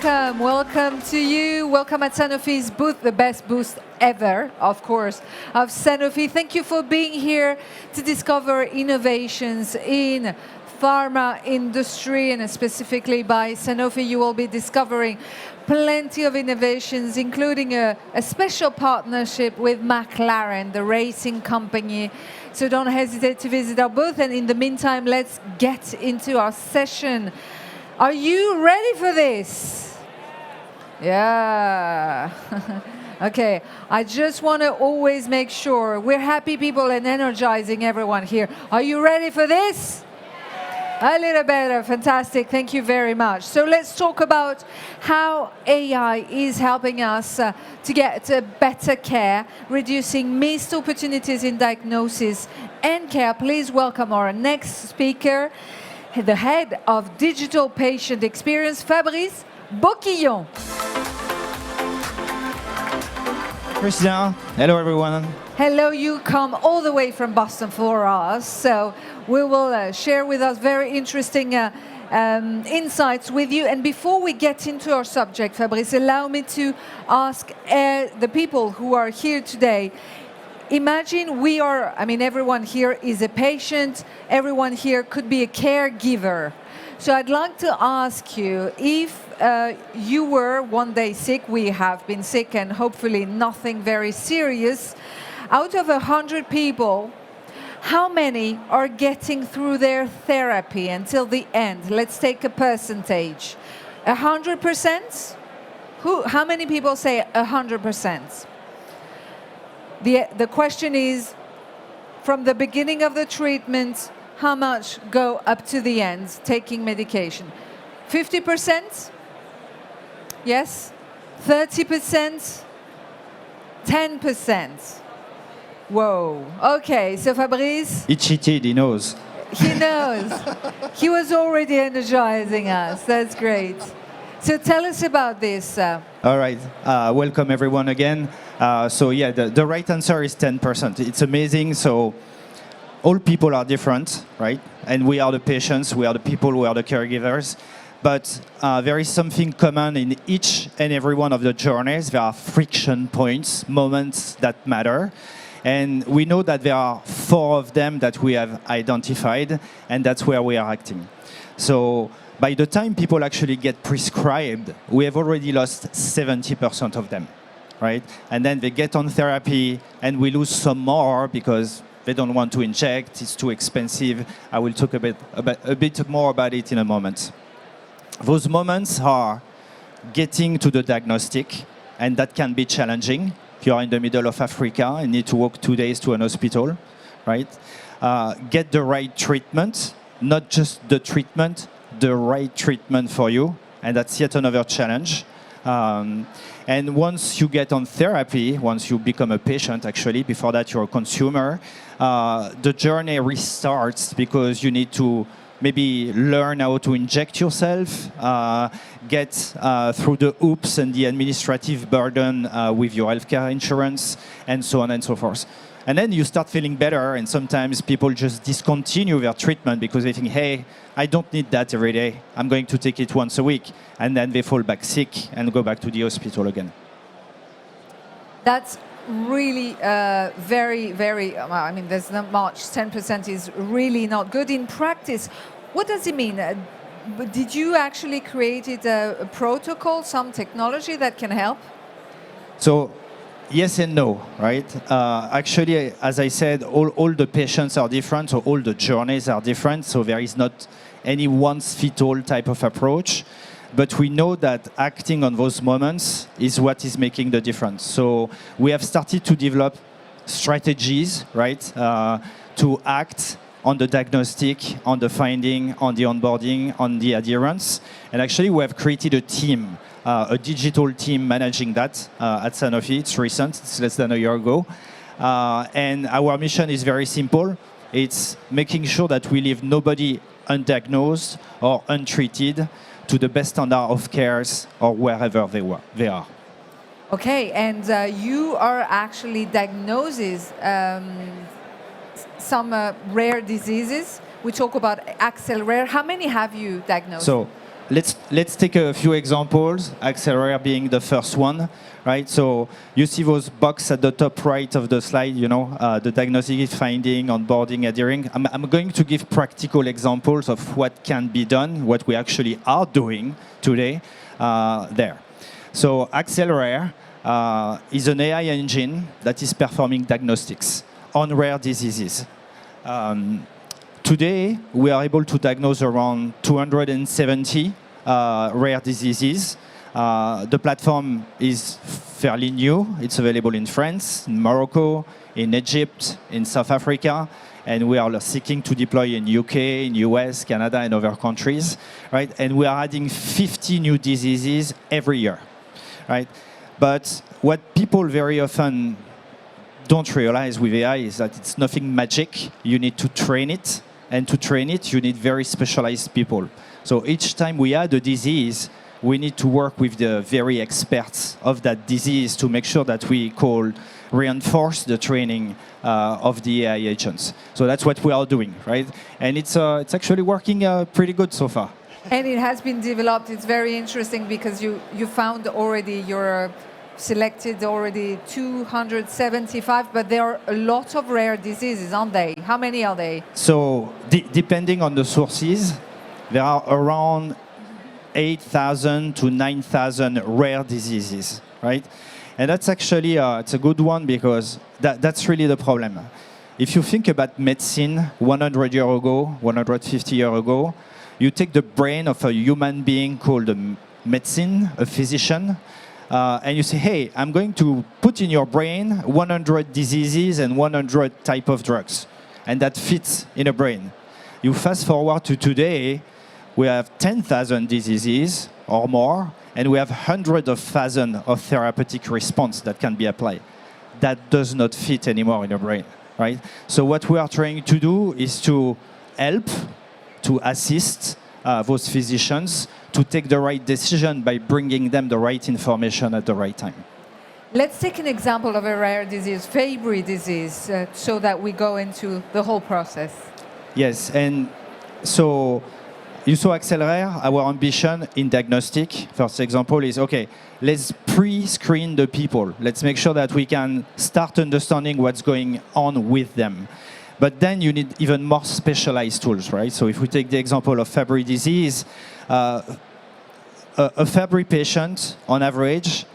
welcome. Welcome to you. Welcome at Sanofi's booth, the best booth ever, of course, of Sanofi. Thank you for being here to discover innovations in pharma industry, and specifically by Sanofi. You will be discovering plenty of innovations, including a special partnership with McLaren, the racing company. So don't hesitate to visit our booth. And in the meantime, let's get into our session. Are you ready for this? Yeah. Okay, I just want to always make sure we're happy people and energizing everyone here. Are you ready for this? A little better, fantastic, thank you very much. So let's talk about how AI is helping us to get better care, reducing missed opportunities in diagnosis and care. Please welcome our next speaker, the head of digital patient experience, Fabrice Bocquillon. Christian, hello everyone. Hello, you come all the way from Boston for us, so we will share with us very interesting insights with you. And before we get into our subject, Fabrice, allow me to ask the people who are here today, imagine we are, everyone here is a patient, everyone here could be a caregiver. So I'd like to ask you, if you were one day sick, we have been sick and hopefully nothing very serious, out of 100 people, how many are getting through their therapy until the end? Let's take a percentage. 100%? How many people say 100%? The question is, from the beginning of the treatment, how much go up to the end, taking medication? 50%? Yes? 30%? 10%? Whoa. Okay, so Fabrice? He cheated, he knows. He knows. He was already energizing us. That's great. So tell us about this. All right, welcome everyone again. The right answer is 10%. It's amazing. So all people are different, right? And we are the patients, we are the people, we are the caregivers. But there is something common in each and every one of the journeys. There are friction points, moments that matter. And we know that there are 4 of them that we have identified, and that's where we are acting. So by the time people actually get prescribed, we have already lost 70% of them, right? And then they get on therapy, and we lose some more because they don't want to inject, it's too expensive. I will talk a bit more about it in a moment. Those moments are getting to the diagnostic, and that can be challenging. If you are in the middle of Africa and need to walk 2 days to an hospital, right? Get the right treatment, not just the treatment, the right treatment for you, and that's yet another challenge. And once you get on therapy, once you become a patient, actually, before that you're a consumer, the journey restarts because you need to maybe learn how to inject yourself, get through the hoops and the administrative burden with your healthcare insurance, and so on and so forth. And then you start feeling better, and sometimes people just discontinue their treatment because they think, hey, I don't need that every day. I'm going to take it once a week. And then they fall back sick and go back to the hospital again. That's really very, very, there's not much. 10% is really not good in practice. What does it mean? Did you actually create a protocol, some technology that can help? So, yes and no, right? Actually, as I said, all the patients are different, so all the journeys are different, so there is not any one-fits-all type of approach. But we know that acting on those moments is what is making the difference. So we have started to develop strategies, right, to act on the diagnostic, on the finding, on the onboarding, on the adherence. And actually, we have created a team, a digital team managing that at Sanofi. It's recent, it's less than a year ago. And our mission is very simple. It's making sure that we leave nobody undiagnosed or untreated to the best standard of cares or wherever they are. Okay, and you are actually diagnosing some rare diseases. We talk about axle rare. How many have you diagnosed? So let's take a few examples, Accelerator being the first one, right? So you see those boxes at the top right of the slide, the diagnostic, finding, onboarding, adhering. I'm going to give practical examples of what can be done, what we actually are doing today there. So Accelerator is an AI engine that is performing diagnostics on rare diseases. Today, we are able to diagnose around 270 rare diseases. The platform is fairly new. It's available in France, in Morocco, in Egypt, in South Africa, and we are seeking to deploy in UK, in US, Canada, and other countries, right? And we are adding 50 new diseases every year, right? But what people very often don't realize with AI is that it's nothing magic. You need to train it. And to train it, you need very specialized people. So each time we add a disease, we need to work with the very experts of that disease to make sure that we reinforce the training of the AI agents. So that's what we are doing, right? And it's actually working pretty good so far. And it has been developed. It's very interesting because you found already your selected already 275, but there are a lot of rare diseases, aren't they? How many are they? So depending on the sources, there are around 8,000 to 9,000 rare diseases, right? And that's actually it's a good one because that's really the problem. If you think about medicine 100 years ago, 150 years ago, you take the brain of a human being called a medicine, a physician, and you say, hey, I'm going to put in your brain 100 diseases and 100 type of drugs. And that fits in a brain. You fast forward to today, we have 10,000 diseases or more, and we have hundreds of thousands of therapeutic response that can be applied. That does not fit anymore in a brain, right? So what we are trying to do is to help, to assist those physicians to take the right decision by bringing them the right information at the right time. Let's take an example of a rare disease, Fabry disease, so that we go into the whole process. Yes, and so you saw Accelerator, our ambition in diagnostic, first example is, okay, let's pre-screen the people. Let's make sure that we can start understanding what's going on with them. But then you need even more specialized tools, right? So if we take the example of Fabry disease, a Fabry patient, on average,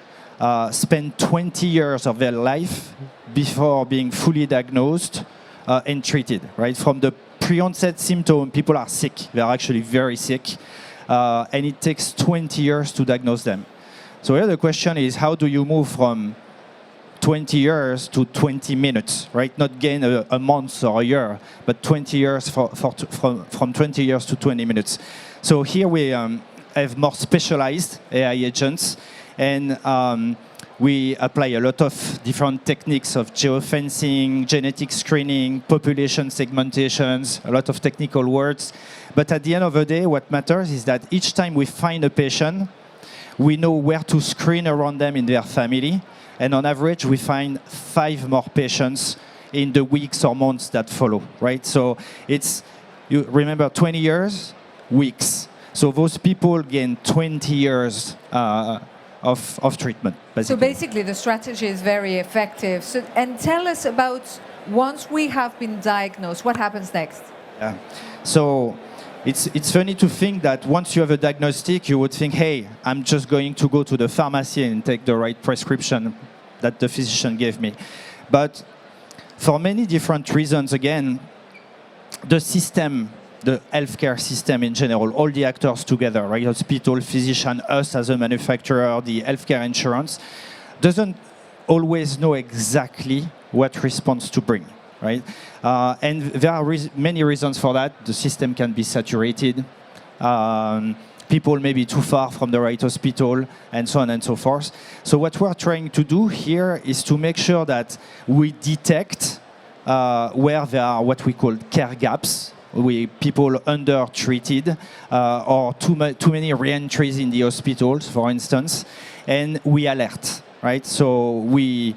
spend 20 years of their life before being fully diagnosed and treated, right? From the pre-onset symptom, people are sick. They are actually very sick. And it takes 20 years to diagnose them. So here the question is, how do you move from 20 years to 20 minutes, right? Not gain a month or a year, but 20 years from 20 years to 20 minutes. So here we have more specialized AI agents, and we apply a lot of different techniques of geofencing, genetic screening, population segmentations, a lot of technical words. But at the end of the day, what matters is that each time we find a patient, we know where to screen around them in their family. And on average, we find 5 more patients in the weeks or months that follow, right? So it's, you remember, 20 years, weeks. So those people gain 20 years of treatment, basically. So basically, the strategy is very effective. So, and tell us about, once we have been diagnosed, what happens next? Yeah. So it's funny to think that once you have a diagnostic, you would think, hey, I'm just going to go to the pharmacy and take the right prescription that the physician gave me. But for many different reasons, again, the system, the healthcare system in general, all the actors together, right? Hospital, physician, us as a manufacturer, the healthcare insurance, doesn't always know exactly what response to bring, right? And there are many reasons for that. The system can be saturated. People may be too far from the right hospital, and so on and so forth. So what we're trying to do here is to make sure that we detect where there are what we call care gaps, people under-treated, or too many re-entries in the hospitals, for instance, and we alert, right? So we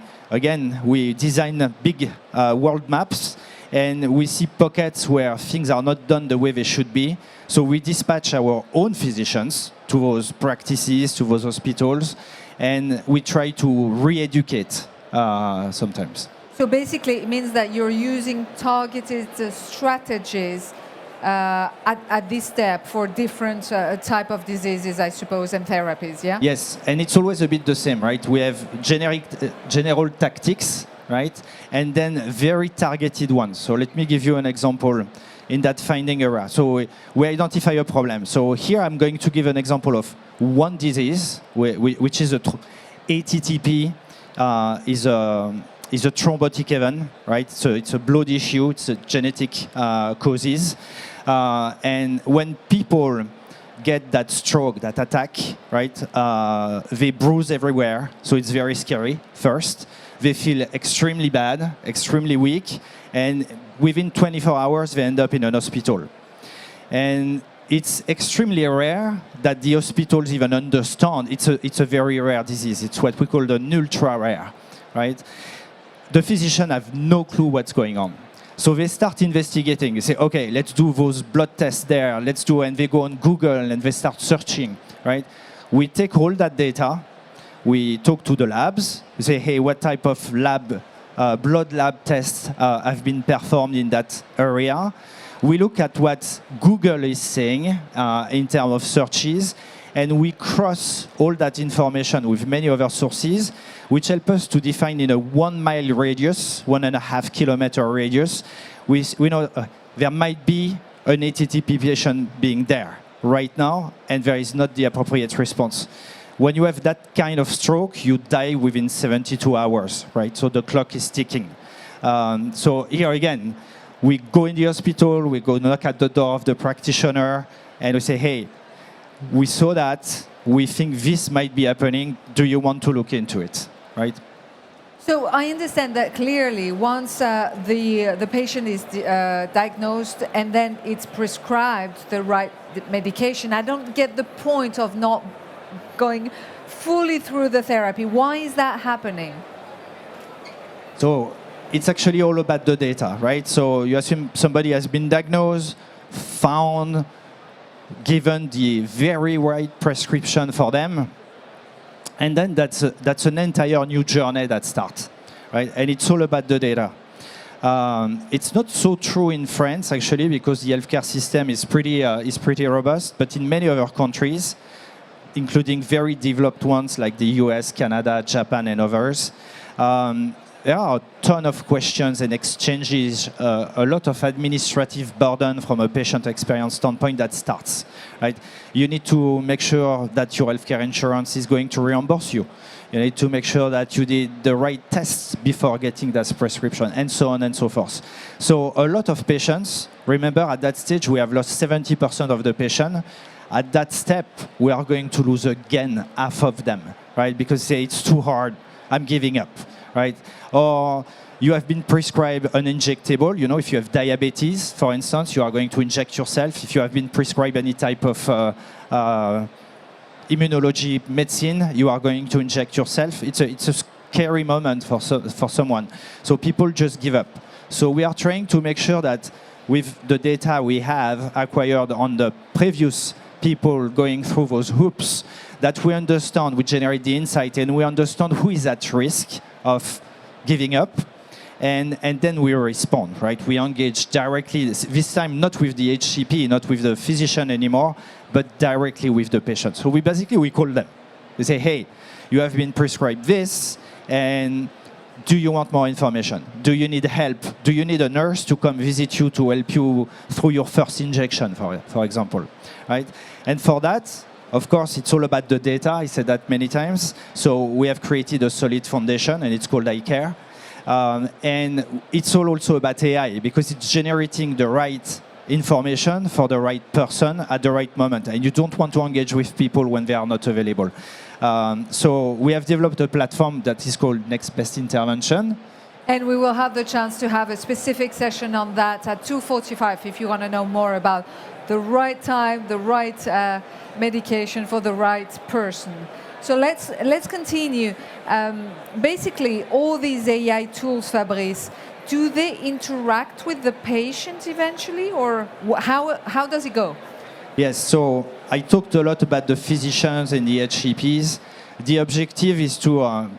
design big world maps, and we see pockets where things are not done the way they should be. So we dispatch our own physicians to those practices, to those hospitals, and we try to re-educate sometimes. So basically, it means that you're using targeted strategies at this step for different type of diseases, I suppose, and therapies, yeah? Yes, and it's always a bit the same, right? We have general tactics, right? And then very targeted ones. So let me give you an example in that finding area. So we identify a problem. So here I'm going to give an example of one disease, which is ATTP, is a thrombotic event, right? So it's a blood issue, it's a genetic causes. And when people get that stroke, that attack, right, they bruise everywhere, so it's very scary first. They feel extremely bad, extremely weak, and within 24 hours they end up in an hospital. And it's extremely rare that the hospitals even understand it's a very rare disease. It's what we call an ultra rare, right? The physicians have no clue what's going on. So they start investigating. They say, okay, let's do those blood tests there. And they go on Google and they start searching, right? We take all that data. We talk to the labs. We say, hey, what type of blood lab tests have been performed in that area? We look at what Google is saying in terms of searches, and we cross all that information with many other sources, which help us to define in a 1 mile radius, 1.5 kilometer radius. We know there might be an ATTP patient being there right now, and there is not the appropriate response. When you have that kind of stroke, you die within 72 hours, right? So the clock is ticking. So here again, we go in the hospital, we go knock at the door of the practitioner, and we say, hey, we saw that, we think this might be happening, do you want to look into it, right? So I understand that clearly once the patient is diagnosed and then it's prescribed the right medication, I don't get the point of not going fully through the therapy. Why is that happening? So it's actually all about the data, right? So you assume somebody has been diagnosed, found, given the very right prescription for them, and then that's an entire new journey that starts, right? And it's all about the data. It's not so true in France, actually, because the healthcare system is pretty robust, but in many other countries, including very developed ones like the US, Canada, Japan, and others, there are a ton of questions and exchanges, a lot of administrative burden from a patient experience standpoint that starts, right? You need to make sure that your healthcare insurance is going to reimburse you. You need to make sure that you did the right tests before getting that prescription, and so on and so forth. So a lot of patients, remember at that stage, we have lost 70% of the patient. At that step, we are going to lose again half of them, right? Because they say, it's too hard, I'm giving up, right? Or you have been prescribed an injectable. You know, if you have diabetes, for instance, you are going to inject yourself. If you have been prescribed any type of immunology medicine, you are going to inject yourself. It's a scary moment for someone. So people just give up. So we are trying to make sure that with the data we have acquired on the previous people going through those hoops, that we understand, we generate the insight, and we understand who is at risk of giving up, and then we respond, right? We engage directly, this time not with the HCP, not with the physician anymore, but directly with the patient. So we call them. We say, hey, you have been prescribed this, and do you want more information? Do you need help? Do you need a nurse to come visit you to help you through your first injection, for example, right? And for that, of course, it's all about the data. I said that many times. So we have created a solid foundation, and it's called iCare. And it's all also about AI, because it's generating the right information for the right person at the right moment. And you don't want to engage with people when they are not available. So we have developed a platform that is called Next Best Intervention. And we will have the chance to have a specific session on that at 2:45 if you want to know more about the right time, the right medication for the right person. So let's continue. Basically, all these AI tools, Fabrice, do they interact with the patient eventually, or how does it go? Yes, so I talked a lot about the physicians and the HCPs. The objective is to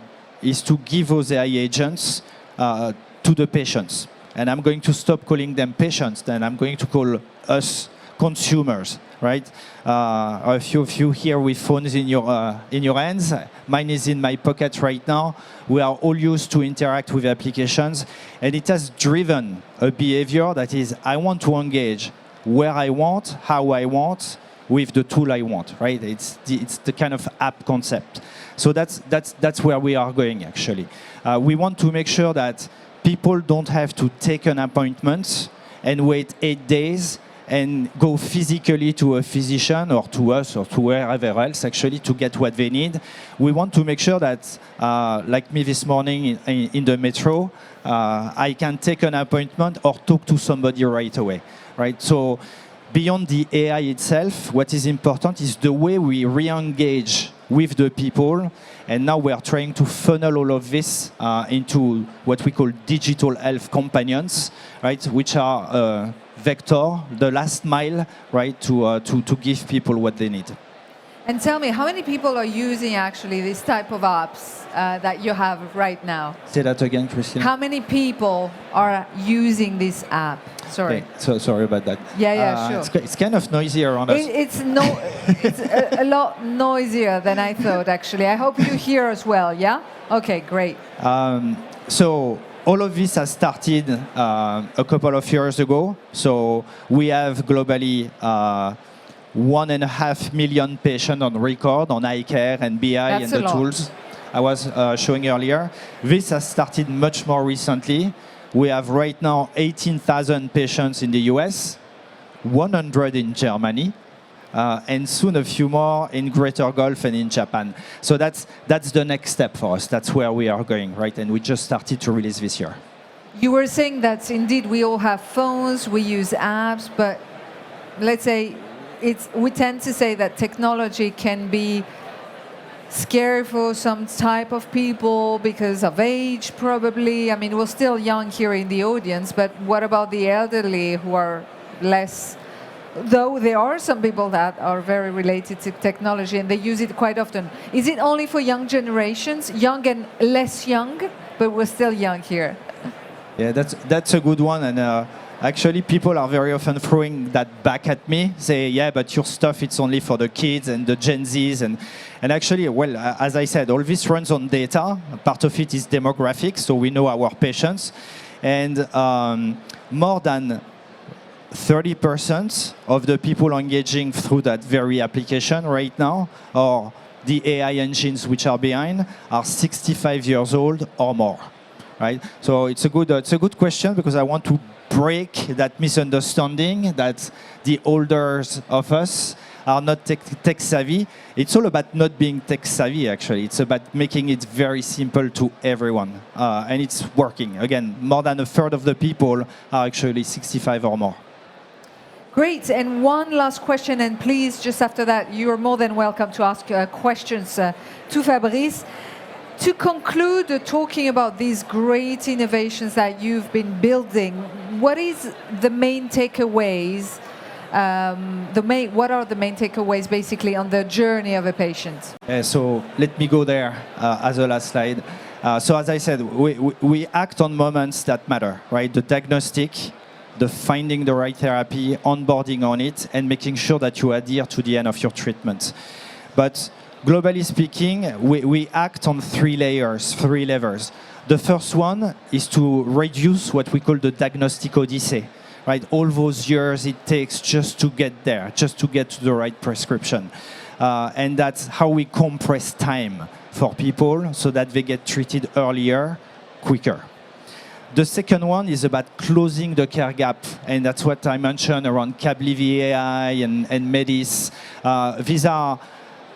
give those AI agents to the patients. And I'm going to stop calling them patients, then I'm going to call us consumers, right? A few of you here with phones in your hands. Mine is in my pocket right now. We are all used to interact with applications, and it has driven a behavior that is, I want to engage where I want, how I want, with the tool I want, right? It's the kind of app concept. So that's where we are going, actually. We want to make sure that people don't have to take an appointment and wait 8 days and go physically to a physician or to us or to wherever else, actually, to get what they need. We want to make sure that, like me this morning in the metro, I can take an appointment or talk to somebody right away, right? So beyond the AI itself, what is important is the way we re-engage with the people. And now we are trying to funnel all of this into what we call digital health companions, right? Which are vector, the last mile, right? To give people what they need. And tell me, how many people are using actually this type of apps that you have right now? Say that again, Christina. How many people are using this app? Sorry. Okay, so sorry about that. Yeah, sure. It's kind of noisy around us. It's a lot noisier than I thought, actually. I hope you hear as well, yeah? Okay, great. So all of this has started a couple of years ago. So we have globally 1.5 million patients on record on eye care and BI That's and the a lot. tools I was showing earlier. This has started much more recently. We have right now 18,000 patients in the US, 100 in Germany, and soon a few more in Greater Gulf and in Japan. So that's the next step for us. That's where we are going, right? And we just started to release this year. You were saying that indeed we all have phones, we use apps, but let's say we tend to say that technology can be scary for some type of people because of age, probably. I mean, we're still young here in the audience, but what about the elderly who are less? Though there are some people that are very related to technology and they use it quite often. Is it only for young generations, young and less young? But we're still young here. Yeah, that's a good one. And actually, people are very often throwing that back at me, say, yeah, but your stuff, it's only for the kids and the Gen Zs. And actually, well, as I said, all this runs on data. Part of it is demographics, so we know our patients. And more than 30% of the people engaging through that very application right now, or the AI engines which are behind, are 65 years old or more, right? So it's a good question, because I want to break that misunderstanding that the olders of us are not tech savvy. It's all about not being tech savvy, actually. It's about making it very simple to everyone. And it's working. Again, more than a third of the people are actually 65 or more. Great. And one last question, and please, just after that, you're more than welcome to ask questions to Fabrice. To conclude talking about these great innovations that you've been building, what is the main takeaways? What are the main takeaways, basically, on the journey of a patient? So let me go there as a last slide. So as I said, we act on moments that matter, right? The diagnostic, the finding the right therapy, onboarding on it, and making sure that you adhere to the end of your treatment. But globally speaking, we act on three levers. The first one is to reduce what we call the diagnostic odyssey, right? All those years it takes just to get there, just to get to the right prescription. And that's how we compress time for people so that they get treated earlier, quicker. The second one is about closing the care gap, and that's what I mentioned around Cabli AI and Medis. These are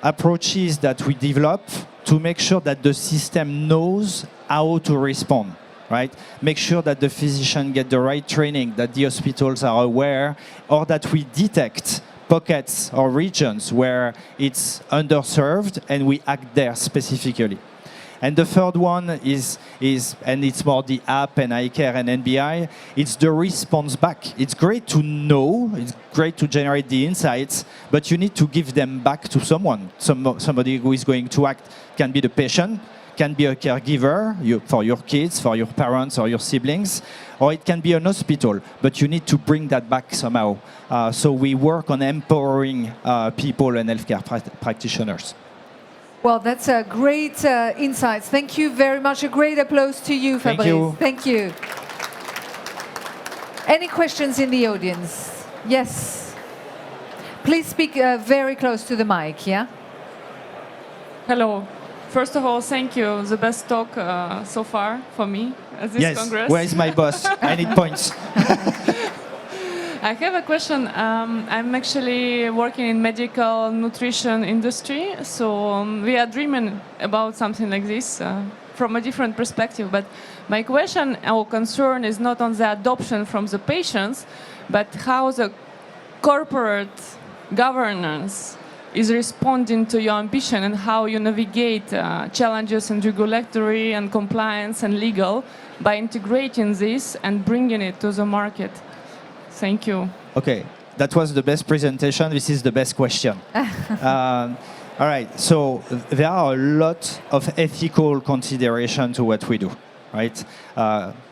approaches that we develop to make sure that the system knows how to respond, right? Make sure that the physician get the right training, that the hospitals are aware, or that we detect pockets or regions where it's underserved and we act there specifically. And the third one is, and it's more the app and eye care and NBI, it's the response back. It's great to know, it's great to generate the insights, but you need to give them back to someone, somebody who is going to act. Can be the patient, can be a caregiver for your kids, for your parents or your siblings, or it can be an hospital, but you need to bring that back somehow. So we work on empowering people and healthcare practitioners. Well, that's a great insights. Thank you very much. A great applause to you, Fabrice. Thank you. Thank you. Any questions in the audience? Yes. Please speak very close to the mic, yeah? Hello. First of all, thank you. The best talk so far for me at this Congress. Where is my boss? I need points. I have a question. I'm actually working in medical nutrition industry, so we are dreaming about something like this from a different perspective. But my question or concern is not on the adoption from the patients, but how the corporate governance is responding to your ambition and how you navigate challenges in regulatory and compliance and legal by integrating this and bringing it to the market. Thank you. Okay, that was the best presentation. This is the best question. All right, so there are a lot of ethical consideration to what we do, right?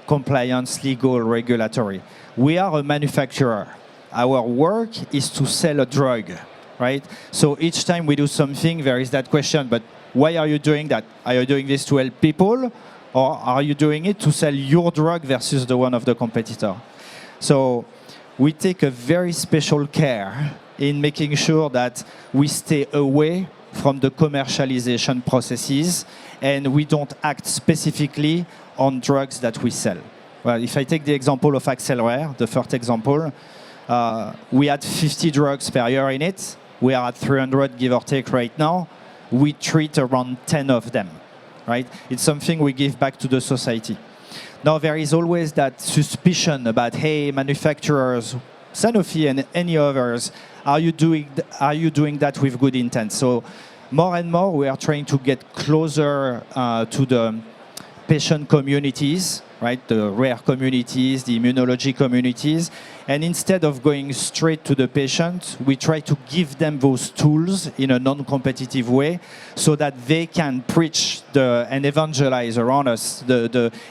Compliance, legal, regulatory. We are a manufacturer. Our work is to sell a drug, right? So each time we do something, there is that question, but why are you doing that? Are you doing this to help people, or are you doing it to sell your drug versus the one of the competitor? So we take a very special care in making sure that we stay away from the commercialization processes and we don't act specifically on drugs that we sell. Well, if I take the example of Accelerate, the first example, we had 50 drugs per year in it. We are at 300, give or take, right now. We treat around 10 of them, right? It's something we give back to the society. Now, there is always that suspicion about, hey, manufacturers, Sanofi and any others, are you doing that with good intent? So more and more, we are trying to get closer to the patient communities, right? The rare communities, the immunology communities. And instead of going straight to the patient, we try to give them those tools in a non-competitive way so that they can preach and evangelize around us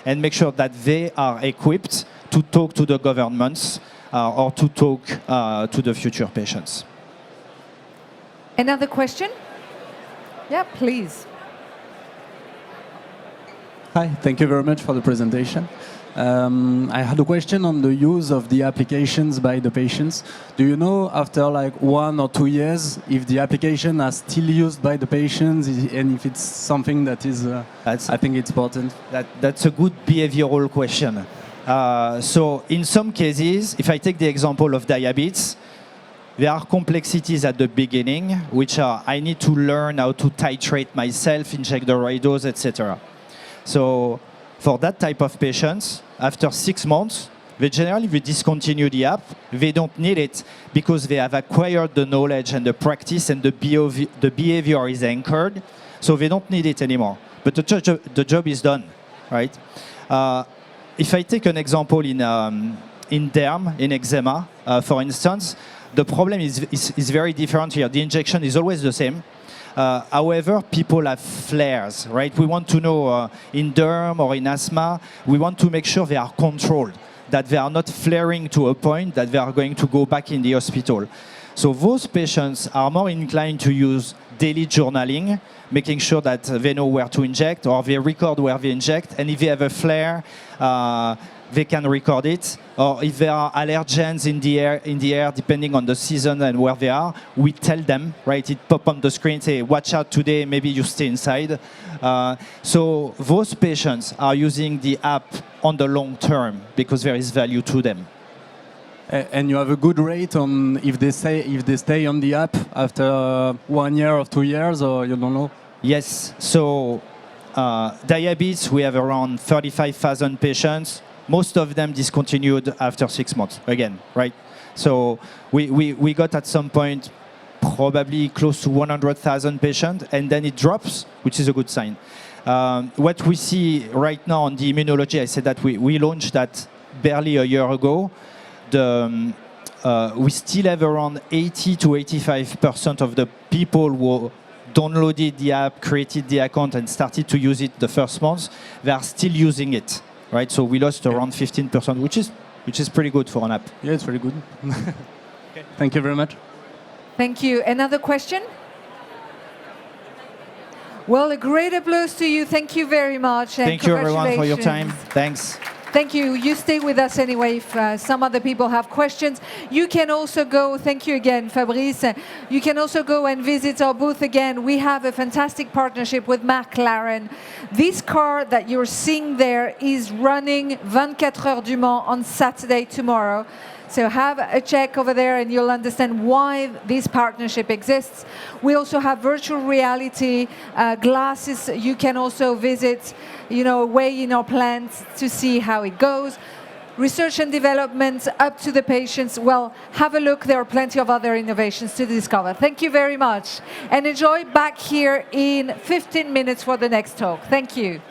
and make sure that they are equipped to talk to the governments or to talk to the future patients. Another question? Yeah, please. Hi, thank you very much for the presentation. I had a question on the use of the applications by the patients. Do you know after like 1 or 2 years if the application are still used by the patients and if it's something that is, I think it's important? That's a good behavioral question. So in some cases, if I take the example of diabetes, there are complexities at the beginning, which are I need to learn how to titrate myself, inject the right dose, etc. So for that type of patients, after 6 months, they generally discontinue the app. They don't need it because they have acquired the knowledge and the practice and the behavior is anchored. So they don't need it anymore. But the job is done, right? If I take an example in derm, in eczema, for instance, the problem is very different here. The injection is always the same. However, people have flares, right? We want to know in derm or in asthma, we want to make sure they are controlled, that they are not flaring to a point that they are going to go back in the hospital. So those patients are more inclined to use daily journaling, making sure that they know where to inject or they record where they inject. And if they have a flare, they can record it. Or if there are allergens in the air, depending on the season and where they are, we tell them, right? It pop on the screen, say, watch out today, maybe you stay inside. So those patients are using the app on the long term because there is value to them. And you have a good rate on if they stay on the app after 1 year or 2 years, or you don't know? Yes. So diabetes, we have around 35,000 patients. Most of them discontinued after 6 months again, right? So we got at some point probably close to 100,000 patients, and then it drops, which is a good sign. What we see right now on the immunology, I said that we launched that barely a year ago. We still have around 80 to 85% of the people who downloaded the app, created the account, and started to use it the first month. They are still using it, right? So we lost around 15%, which is pretty good for an app. Yeah, it's very good. Okay. Thank you very much. Thank you. Another question? Well, a great applause to you. Thank you very much. And Thank you, everyone, for your time. congratulations. Thanks. Thank you. You stay with us anyway if some other people have questions. You can also go, thank you again, Fabrice. You can also go and visit our booth again. We have a fantastic partnership with McLaren. This car that you're seeing there is running 24 Heures du Mans on Saturday tomorrow. So have a check over there and you'll understand why this partnership exists. We also have virtual reality glasses. You can also visit, away in our plants to see how it goes. Research and development up to the patients. Well, have a look. There are plenty of other innovations to discover. Thank you very much. And enjoy back here in 15 minutes for the next talk. Thank you.